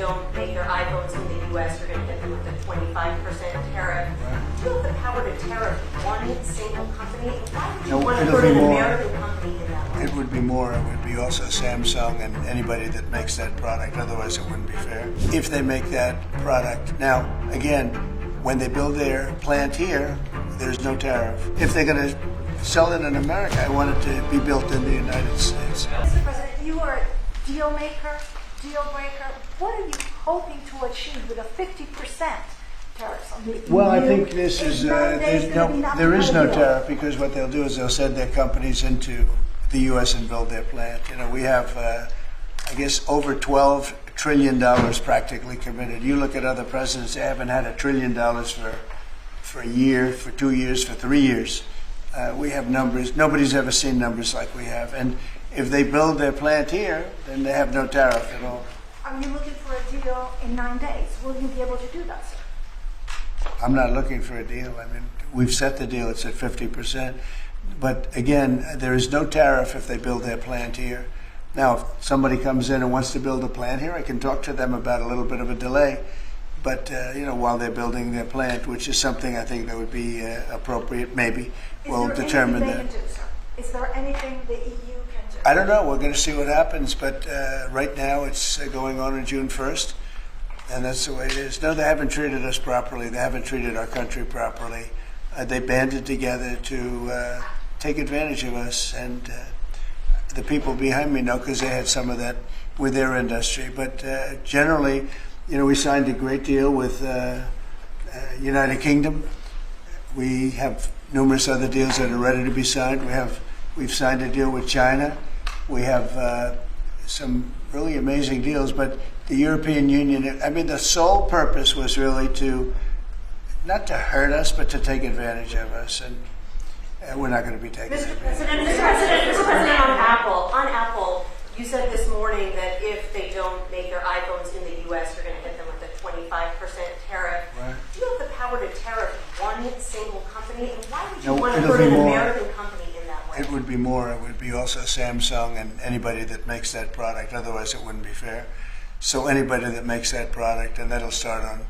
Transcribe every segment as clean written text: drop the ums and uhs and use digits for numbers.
don't make their iPhones in the U.S., you're going to hit them with a 25% tariff. Do you have the power to tariff one single company? Why would you want to hurt an American company in that way? It would be more. It would be also Samsung and anybody that makes that product. Otherwise, it wouldn't be fair. If they make that product. Now, again, when they build their plant here, there's no tariff. If they're going to sell it in America, I want it to be built in the United States. Mr. President, you are a deal maker, deal breaker. What are you hoping to achieve with a 50% tariffs on the EU? Well, I think this is there is no tariff, because what they'll do is they'll send their companies into the U.S. and build their plant. You know, we have, I guess, over $12 trillion practically committed. You look at other presidents; they haven't had $1 trillion for a year, for 2 years, for 3 years. We have numbers. Nobody's ever seen numbers like we have. And if they build their plant here, then they have no tariff at all. Are you looking for a deal in 9 days? Will you be able to do that, sir? I'm not looking for a deal. I mean, we've set the deal. It's at 50%. But again, there is no tariff if they build their plant here. Now, if somebody comes in and wants to build a plant here, I can talk to them about a little bit of a delay. But, you know, while they're building their plant, which is something I think that would be appropriate, maybe, we'll determine that. Is there anything the EU can do? I don't know. We're going to see what happens. But right now it's going on June 1st. And that's the way it is. No, they haven't treated us properly. They haven't treated our country properly. They banded together to take advantage of us. And the people behind me know, because they had some of that with their industry. But generally, you know, we signed a great deal with United Kingdom. We have numerous other deals that are ready to be signed. We've signed a deal with China. We have some really amazing deals. But the European Union, I mean, the sole purpose was really not to hurt us, but to take advantage of us. And we're not going to be taking Mr. advantage. Mr. President, on Apple, you said this morning that if they don't make their iPhones in the U.S., you're going to hit them with a 25% tariff. Right. Do you have the power to tariff one single company? And why would you No, want to it'll hurt be an more. American company in that way? It would be more. It would be also Samsung and anybody that makes that product. Otherwise, it wouldn't be fair. So anybody that makes that product, and that'll start on,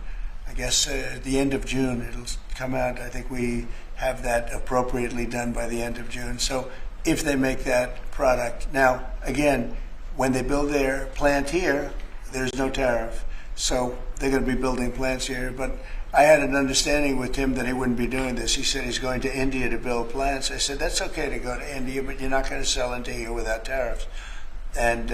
I guess, the end of June. It'll come out. I think we have that appropriately done by the end of June. So if they make that product. Now, again, when they build their plant here, there's no tariff. So they're going to be building plants here. But I had an understanding with him that he wouldn't be doing this. He said he's going to India to build plants. I said, that's okay to go to India, but you're not going to sell into here without tariffs. And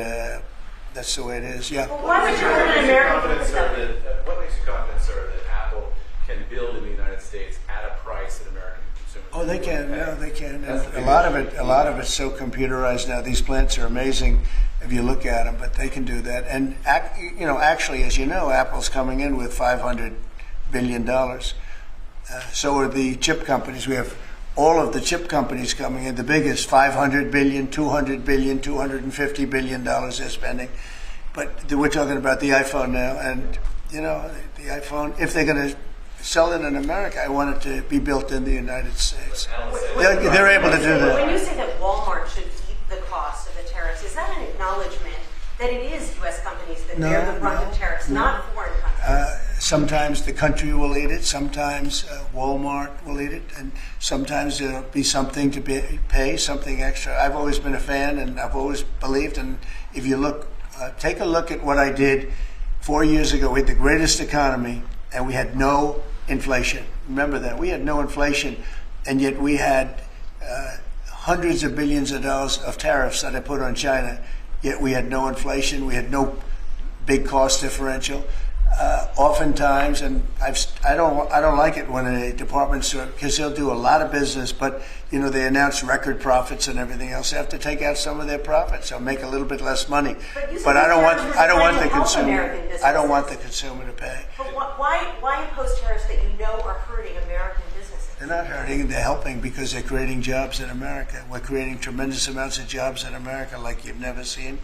that's the way it is. Yeah. Well, why would you hurt an American What company? makes you confident, sir, that Apple can build in the United States at a price that American consumers? Oh, they can. No, they can. And a lot of it's so computerized now. These plants are amazing if you look at them, but they can do that. And you know, actually, as you know, Apple's coming in with $500 billion. So are the chip companies. We have all of the chip companies coming in. The biggest, $500 billion, $200 billion, $250 billion they're spending. But we're talking about the iPhone now, and you know, the iPhone. If they're going to sell it in America, I want it to be built in the United States. They're able to do that. When you say that Walmart should eat the cost of the tariffs, is that an acknowledgement that it is U.S. companies that bear the brunt of tariffs, not foreign countries? Sometimes the country will eat it. Sometimes Walmart will eat it, and sometimes there'll be something to pay, something extra. I've always been a fan, and I've always believed. And if you look, take a look at what I did 4 years ago. We had the greatest economy, and we had no inflation. Remember that. We had no inflation, and yet we had hundreds of billions of dollars of tariffs that I put on China, yet we had no inflation. We had no big cost differential. Oftentimes, and I don't like it when a department store, because they'll do a lot of business, but you know, they announce record profits and everything else. They have to take out some of their profits. They'll make a little bit less money. But I don't want the consumer. I don't want the consumer to pay. But why impose tariffs that you know are hurting American businesses? They're not hurting. They're helping, because they're creating jobs in America. We're creating tremendous amounts of jobs in America like you've never seen.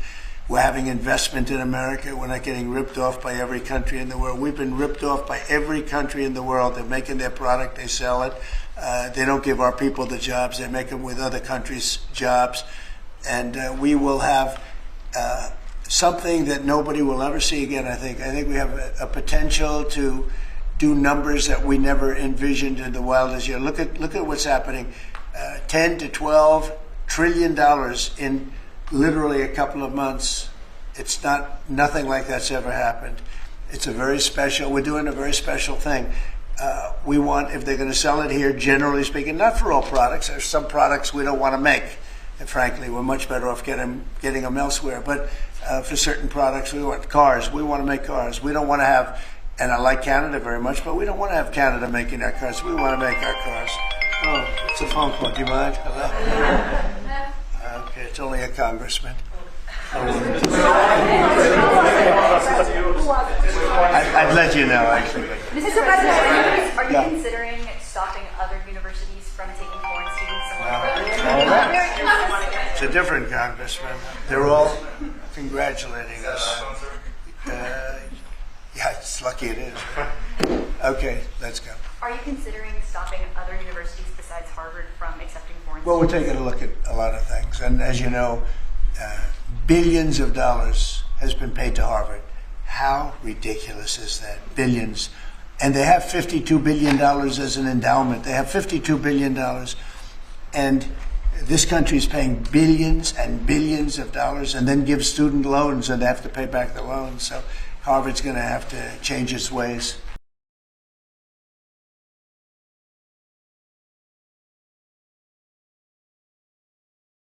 We're having investment in America. We're not getting ripped off by every country in the world. We've been ripped off by every country in the world. They're making their product, they sell it. They don't give our people the jobs. They make them with other countries' jobs. And we will have something that nobody will ever see again. I think we have a potential to do numbers that we never envisioned in the wildest year. Look at what's happening. 10 to 12 trillion dollars in literally a couple of months. It's nothing like that's ever happened. It's we're doing a very special thing. We want, if they're going to sell it here, generally speaking, not for all products. There's some products we don't want to make. And frankly, we're much better off getting them elsewhere. But for certain products, we want cars. We want to make cars. We don't want to have, and I like Canada very much, but we don't want to have Canada making our cars. We want to make our cars. Oh, it's a phone call. Do you mind? Hello? Okay, it's only a congressman. I'd let you know, actually. Mr. President, are you Yeah. considering stopping other universities from taking foreign students? It's a different congressman. They're all congratulating us. Yeah, it's lucky it is. Okay, let's go. Are you considering stopping other universities besides Harvard from accepting foreign Well, we're students? taking a look at a lot of things. And as you know, billions of dollars has been paid to Harvard. How ridiculous is that? Billions. And they have $52 billion as an endowment. They have $52 billion. And this country is paying billions and billions of dollars and then gives student loans and they have to pay back the loans. So Harvard's going to have to change its ways.